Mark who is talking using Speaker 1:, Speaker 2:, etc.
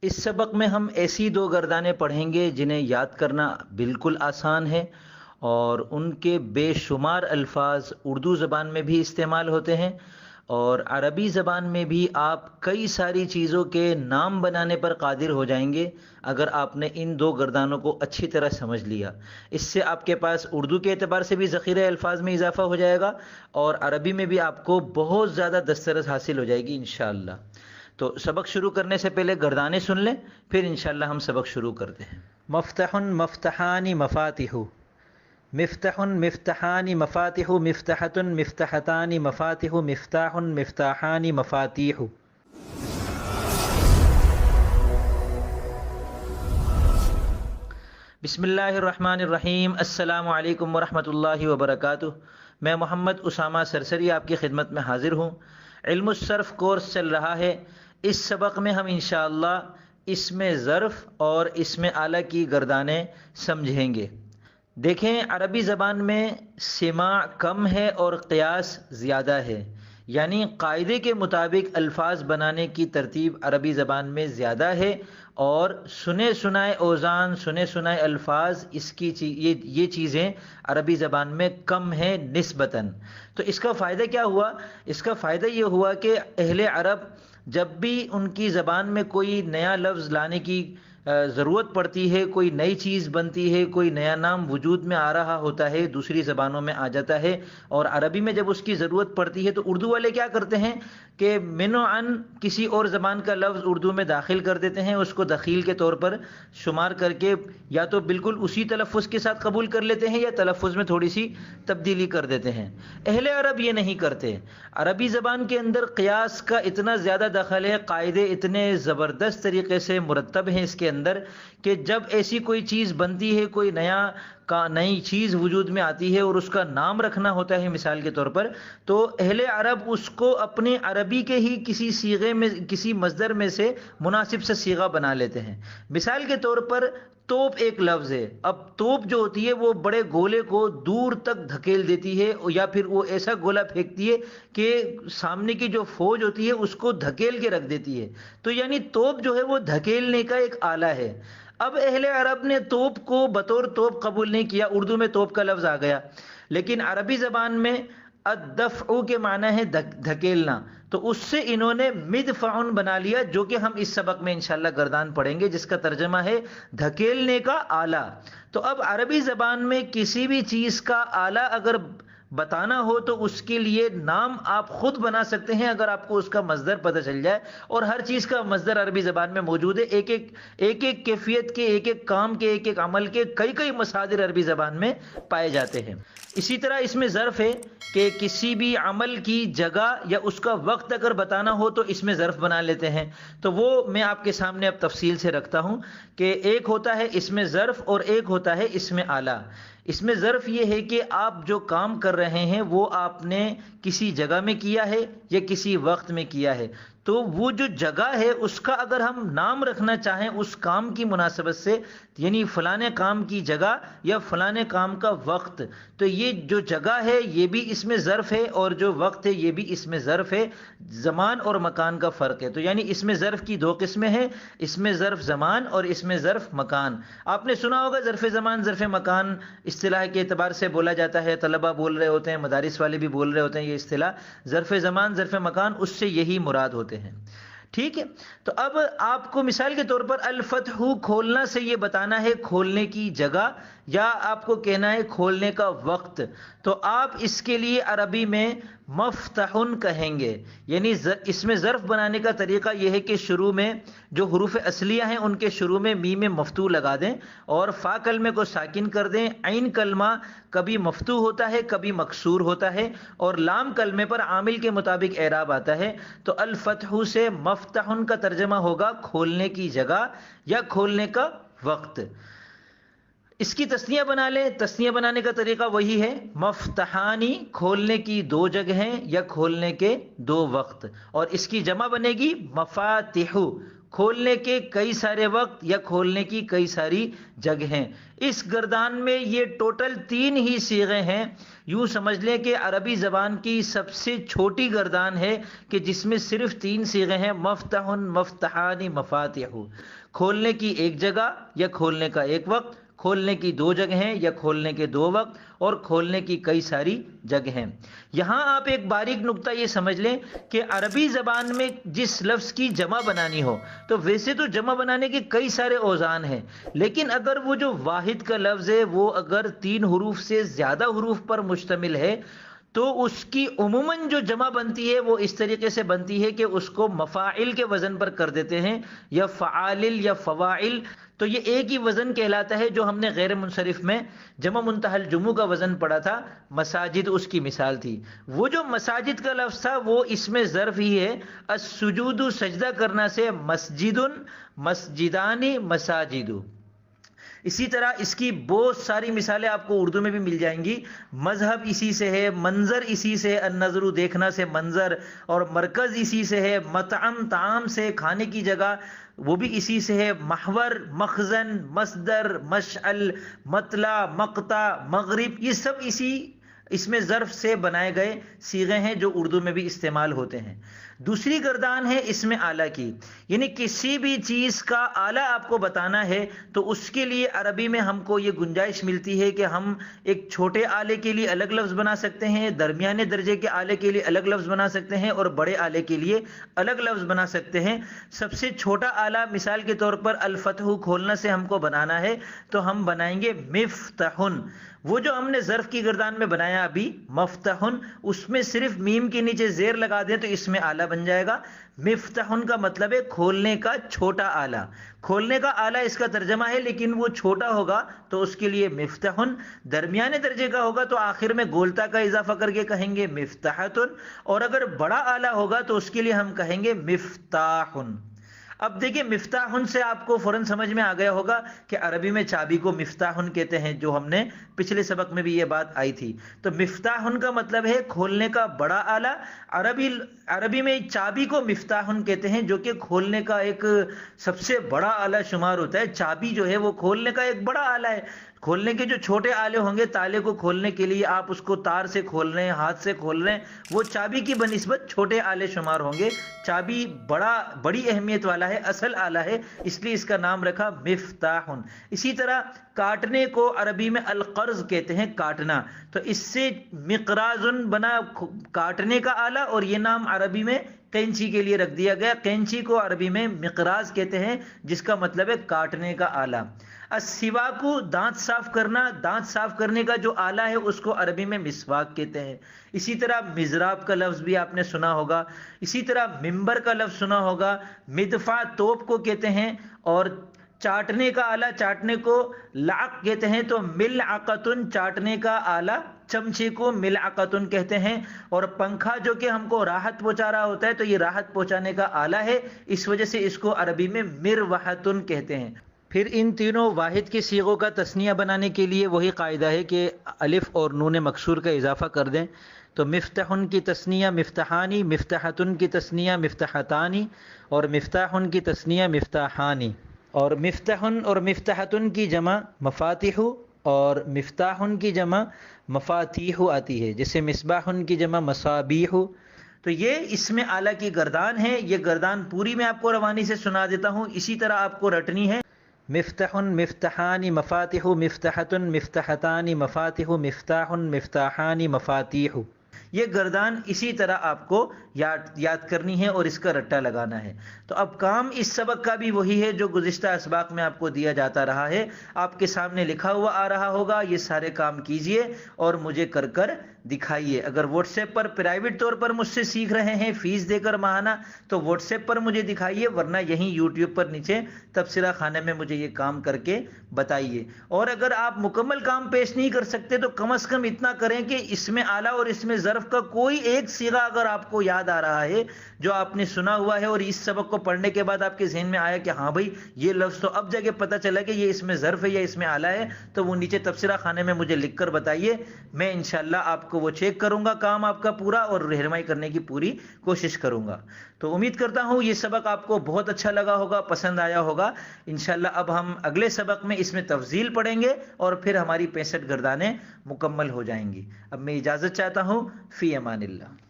Speaker 1: اس سبق میں ہم ایسی دو گردانیں پڑھیں گے جنہیں یاد کرنا بالکل آسان ہے، اور ان کے بے شمار الفاظ اردو زبان میں بھی استعمال ہوتے ہیں، اور عربی زبان میں بھی آپ کئی ساری چیزوں کے نام بنانے پر قادر ہو جائیں گے اگر آپ نے ان دو گردانوں کو اچھی طرح سمجھ لیا۔ اس سے آپ کے پاس اردو کے اعتبار سے بھی ذخیرہ الفاظ میں اضافہ ہو جائے گا، اور عربی میں بھی آپ کو بہت زیادہ دسترس حاصل ہو جائے گی انشاءاللہ۔ تو سبق شروع کرنے سے پہلے گردانے سن لیں، پھر انشاءاللہ ہم سبق شروع کرتے ہیں۔ مفتح مفتحان مفاتح، مفتح مفتحان مفاتح، مفتحۃ مفتحتان مفاتح، مفتاح مفتاحان مفاتیح۔ بسم اللہ الرحمن الرحیم۔ السلام علیکم ورحمۃ اللہ وبرکاتہ۔ میں محمد اسامہ سرسری آپ کی خدمت میں حاضر ہوں۔ علم الصرف کورس چل رہا ہے۔ اس سبق میں ہم انشاءاللہ اسم ظرف اور اسم آلہ کی گردانیں سمجھیں گے۔ دیکھیں، عربی زبان میں سماع کم ہے اور قیاس زیادہ ہے، یعنی قاعدے کے مطابق الفاظ بنانے کی ترتیب عربی زبان میں زیادہ ہے، اور سنے سنائے اوزان، سنے سنائے الفاظ، یہ چیزیں عربی زبان میں کم ہیں نسبتاً۔ تو اس کا فائدہ کیا ہوا؟ اس کا فائدہ یہ ہوا کہ اہل عرب جب بھی ان کی زبان میں کوئی نیا لفظ لانے کی ضرورت پڑتی ہے، کوئی نئی چیز بنتی ہے، کوئی نیا نام وجود میں آ رہا ہوتا ہے، دوسری زبانوں میں آ جاتا ہے، اور عربی میں جب اس کی ضرورت پڑتی ہے تو اردو والے کیا کرتے ہیں کہ من و عن کسی اور زبان کا لفظ اردو میں داخل کر دیتے ہیں، اس کو دخیل کے طور پر شمار کر کے یا تو بالکل اسی تلفظ کے ساتھ قبول کر لیتے ہیں یا تلفظ میں تھوڑی سی تبدیلی کر دیتے ہیں۔ اہل عرب یہ نہیں کرتے۔ عربی زبان کے اندر قیاس کا اتنا زیادہ دخل ہے، قاعدے اتنے زبردست طریقے سے مرتب ہیں اس کے اندر، کہ جب ایسی کوئی چیز بنتی ہے، کوئی نئی چیز وجود میں آتی ہے اور اس کا نام رکھنا ہوتا ہے مثال کے طور پر، تو اہل عرب اس کو اپنے عربی کے ہی کسی صیغے میں، کسی مصدر میں سے مناسب سے صیغہ بنا لیتے ہیں۔ مثال کے طور پر توپ ایک لفظ ہے۔ اب توپ جو ہوتی ہے وہ بڑے گولے کو دور تک دھکیل دیتی ہے، یا پھر وہ ایسا گولا پھینکتی ہے کہ سامنے کی جو فوج ہوتی ہے اس کو دھکیل کے رکھ دیتی ہے۔ تو یعنی توپ جو ہے وہ دھکیلنے کا ایک آلہ ہے۔ اب اہل عرب نے توپ کو بطور توپ قبول نہیں کیا، اردو میں توپ کا لفظ آ گیا، لیکن عربی زبان میں الدفع کے معنی ہے دھکیلنا، تو اس سے انہوں نے مدفع بنا لیا، جو کہ ہم اس سبق میں انشاءاللہ گردان پڑھیں گے، جس کا ترجمہ ہے دھکیلنے کا آلہ۔ تو اب عربی زبان میں کسی بھی چیز کا آلہ اگر بتانا ہو تو اس کے لیے نام آپ خود بنا سکتے ہیں اگر آپ کو اس کا مصدر پتہ چل جائے، اور ہر چیز کا مصدر عربی زبان میں موجود ہے۔ ایک ایک کیفیت کے، ایک ایک کام کے، ایک ایک عمل کے کئی مصادر عربی زبان میں پائے جاتے ہیں۔ اسی طرح اس میں ظرف ہے کہ کسی بھی عمل کی جگہ یا اس کا وقت اگر بتانا ہو تو اس میں ظرف بنا لیتے ہیں۔ تو وہ میں آپ کے سامنے اب تفصیل سے رکھتا ہوں کہ ایک ہوتا ہے اس میں ظرف اور ایک ہوتا ہے اس میں آلہ۔ اس میں ظرف یہ ہے کہ آپ جو کام کر رہے ہیں وہ آپ نے کسی جگہ میں کیا ہے یا کسی وقت میں کیا ہے، تو وہ جو جگہ ہے اس کا اگر ہم نام رکھنا چاہیں اس کام کی مناسبت سے، یعنی فلانے کام کی جگہ یا فلانے کام کا وقت، تو یہ جو جگہ ہے یہ بھی اس میں ظرف ہے، اور جو وقت ہے یہ بھی اس میں ظرف ہے۔ زمان اور مکان کا فرق ہے، تو یعنی اس میں ظرف کی دو قسمیں ہیں، اس میں ظرف زمان اور اس میں ظرف مکان۔ آپ نے سنا ہوگا ظرف زمان ظرف مکان اصطلاح کے اعتبار سے بولا جاتا ہے، طلبہ بول رہے ہوتے ہیں، مدارس والے بھی بول رہے ہوتے ہیں یہ اصطلاح، ظرف زمان ظرف مکان، اس سے یہی مراد ہوتے ہیں۔ ٹھیک ہے، تو اب آپ کو مثال کے طور پر الفتح کھولنا سے یہ بتانا ہے کھولنے کی جگہ، یا آپ کو کہنا ہے کھولنے کا وقت، تو آپ اس کے لیے عربی میں مفتح کہیں گے۔ یعنی اس میں ظرف بنانے کا طریقہ یہ ہے کہ شروع میں جو حروف اصلیہ ہیں ان کے شروع میں میم مفتوح لگا دیں، اور فا کلمے کو ساکن کر دیں۔ عین کلمہ کبھی مفتوح ہوتا ہے کبھی مکسور ہوتا ہے، اور لام کلمے پر عامل کے مطابق اعراب آتا ہے۔ تو الفتح سے مفتح کا ترجمہ ہوگا کھولنے کی جگہ یا کھولنے کا وقت۔ اس کی تسنیہ بنا لیں، تسنیہ بنانے کا طریقہ وہی ہے، مفتحانی کھولنے کی دو جگہیں یا کھولنے کے دو وقت، اور اس کی جمع بنے گی مفاتح، کھولنے کے کئی سارے وقت یا کھولنے کی کئی ساری جگہیں۔ اس گردان میں یہ ٹوٹل 3 ہی صیغے ہیں۔ یوں سمجھ لیں کہ عربی زبان کی سب سے چھوٹی گردان ہے کہ جس میں صرف 3 صیغے ہیں، مفتح، مفتحان، مفاتح۔ کھولنے کی ایک جگہ یا کھولنے کا ایک وقت، کھولنے کی 2 جگہیں یا کھولنے کے 2 وقت، اور کھولنے کی کئی ساری جگہیں۔ یہاں آپ ایک باریک نکتہ یہ سمجھ لیں کہ عربی زبان میں جس لفظ کی جمع بنانی ہو تو ویسے تو جمع بنانے کے کئی سارے اوزان ہیں، لیکن اگر وہ جو واحد کا لفظ ہے وہ اگر 3 حروف سے زیادہ حروف پر مشتمل ہے تو اس کی عموماً جو جمع بنتی ہے وہ اس طریقے سے بنتی ہے کہ اس کو مفاعل کے وزن پر کر دیتے ہیں، یا فعالل یا فواعل۔ تو یہ ایک ہی وزن کہلاتا ہے جو ہم نے غیر منصرف میں جمع منتہی الجموع کا وزن پڑھا تھا، مساجد اس کی مثال تھی۔ وہ جو مساجد کا لفظ تھا وہ اس میں ظرف ہی ہے، السجود سجدہ کرنا سے مسجد، مسجدان، مساجد۔ اسی طرح اس کی بہت ساری مثالیں آپ کو اردو میں بھی مل جائیں گی۔ مذہب اسی سے ہے، منظر اسی سے ہے، النظر دیکھنا سے منظر، اور مرکز اسی سے ہے، مطعم طعام سے کھانے کی جگہ وہ بھی اسی سے ہے، محور، مخزن، مصدر، مشعل، مطلع، مقطع، مغرب، یہ سب اس میں ظرف سے بنائے گئے صیغے ہیں جو اردو میں بھی استعمال ہوتے ہیں۔ دوسری گردان ہے اس میں آلہ کی، یعنی کسی بھی چیز کا آلہ آپ کو بتانا ہے تو اس کے لیے عربی میں ہم کو یہ گنجائش ملتی ہے کہ ہم ایک چھوٹے آلے کے لیے الگ لفظ بنا سکتے ہیں، درمیانے درجے کے آلے کے لیے الگ لفظ بنا سکتے ہیں، اور بڑے آلے کے لیے الگ لفظ بنا سکتے ہیں۔ سب سے چھوٹا آلہ مثال کے طور پر الفتح، کھولنا سے ہم کو بنانا ہے تو ہم بنائیں گے مفتح۔ وہ جو ہم نے ظرف کی گردان میں بنایا ابھی مفتح، اس میں صرف میم کے نیچے زیر لگا دیں تو اس میں آلہ بن جائے گا۔ مفتح کا مطلب ہے کھولنے کا چھوٹا آلہ، کھولنے کا آلہ اس کا ترجمہ ہے، لیکن وہ چھوٹا ہوگا تو اس کے لیے مفتح، درمیانے درجے کا ہوگا تو آخر میں گولتا کا اضافہ کر کے کہیں گے مفتاحۃ، اور اگر بڑا آلہ ہوگا تو اس کے لیے ہم کہیں گے مفتاح۔ اب دیکھیں مفتاح سے آپ کو فوراً سمجھ میں آ گیا ہوگا کہ عربی میں چابی کو مفتاح کہتے ہیں، جو ہم نے پچھلے سبق میں بھی یہ بات آئی تھی۔ تو مفتاح کا مطلب ہے کھولنے کا بڑا آلہ۔ عربی میں چابی کو مفتاح کہتے ہیں، جو کہ کھولنے کا ایک سب سے بڑا آلہ شمار ہوتا ہے۔ چابی جو ہے وہ کھولنے کا ایک بڑا آلہ ہے۔ کھولنے کے جو چھوٹے آلے ہوں گے تالے کو کھولنے کے لیے، آپ اس کو تار سے کھول رہے ہیں، ہاتھ سے کھول رہے ہیں، وہ چابی کی بنسبت چھوٹے آلے شمار ہوں گے۔ چابی بڑی اہمیت والا ہے، اصل آلہ ہے، اس لیے اس کا نام رکھا مفتاح۔ اسی طرح کاٹنے کو عربی میں القرض کہتے ہیں، کاٹنا، تو اس سے مقراض بنا کاٹنے کا آلہ، اور یہ نام عربی میں کینچی کے لیے رکھ دیا گیا۔ کینچی کو عربی میں مقراض کہتے ہیں، جس کا مطلب ہے کاٹنے کا آلہ۔ السواک، دانت صاف کرنا، دانت صاف کرنے کا جو آلہ ہے اس کو عربی میں مسواک کہتے ہیں۔ اسی طرح مزراب کا لفظ بھی آپ نے سنا ہوگا، اسی طرح منبر کا لفظ سنا ہوگا، مدفع توپ کو کہتے ہیں، اور چاٹنے کا آلہ، چاٹنے کو لعق کہتے ہیں، تو ملعقۃ چاٹنے کا آلہ، چمچے کو ملعقۃ کہتے ہیں، اور پنکھا جو کہ ہم کو راحت پہنچا رہا ہوتا ہے تو یہ راحت پہنچانے کا آلہ ہے، اس وجہ سے اس کو عربی میں مروحۃ کہتے ہیں۔ پھر ان تینوں واحد کے صیغوں کا تثنیہ بنانے کے لیے وہی قاعدہ ہے کہ الف اور نون مکسور کا اضافہ کر دیں، تو مفتح کی تثنیہ مفتحانی، مفتحۃ کی تثنیہ مفتحتانی، اور مفتاح کی تثنیہ مفتاحانی، اور مفتح اور مفتحۃ کی جمع مفاتیح، اور مفتاح کی جمع مفاتیح آتی ہے، جیسے مصباح کی جمع مصابیح۔ تو یہ اس میں آلہ کی گردان ہے۔ یہ گردان پوری میں آپ کو روانی سے سنا دیتا ہوں، اسی طرح آپ کو رٹنی ہے۔ مفتح، مفتحان، مفاتح، مفتحۃ، مفتحتان، مفاتح، مفتاح، مفتاحان، مفاتیح۔ یہ گردان اسی طرح آپ کو یاد کرنی ہے اور اس کا رٹا لگانا ہے۔ تو اب کام اس سبق کا بھی وہی ہے جو گزشتہ اسباق میں آپ کو دیا جاتا رہا ہے، آپ کے سامنے لکھا ہوا آ رہا ہوگا، یہ سارے کام کیجئے اور مجھے کر دکھائیے۔ اگر واٹس ایپ پر پرائیویٹ طور پر مجھ سے سیکھ رہے ہیں فیس دے کر ماہانہ، تو واٹس ایپ پر مجھے دکھائیے، ورنہ یہیں یوٹیوب پر نیچے تبصرہ خانے میں مجھے یہ کام کر کے بتائیے۔ اور اگر آپ مکمل کام پیش نہیں کر سکتے تو کم از کم اتنا کریں کہ اس میں آلہ اور اس میں ظرف کا کوئی ایک صیغہ اگر آپ کو یاد یاد آ رہا ہے جو آپ نے سنا ہوا ہے اور اس سبق کو پڑھنے کے بعد آپ کے ذہن میں آیا کہ ہاں بھائی یہ لفظ تو اب جگہ پتہ چلا کہ یہ اس میں ظرف ہے یا اس میں اعلیٰ ہے، تو وہ نیچے تبصرہ خانے میں مجھے لکھ کر بتائیے، میں انشاءاللہ آپ کو وہ چیک کروں گا کام آپ کا پورا، اور رہنمائی کرنے کی پوری کوشش کروں گا۔ تو امید کرتا ہوں یہ سبق آپ کو بہت اچھا لگا ہوگا، پسند آیا ہوگا۔ انشاءاللہ اب ہم اگلے سبق میں اس میں تفصیل پڑھیں گے اور پھر ہماری 65 گردانیں مکمل ہو جائیں گی۔ اب میں اجازت چاہتا ہوں، فی امان اللہ۔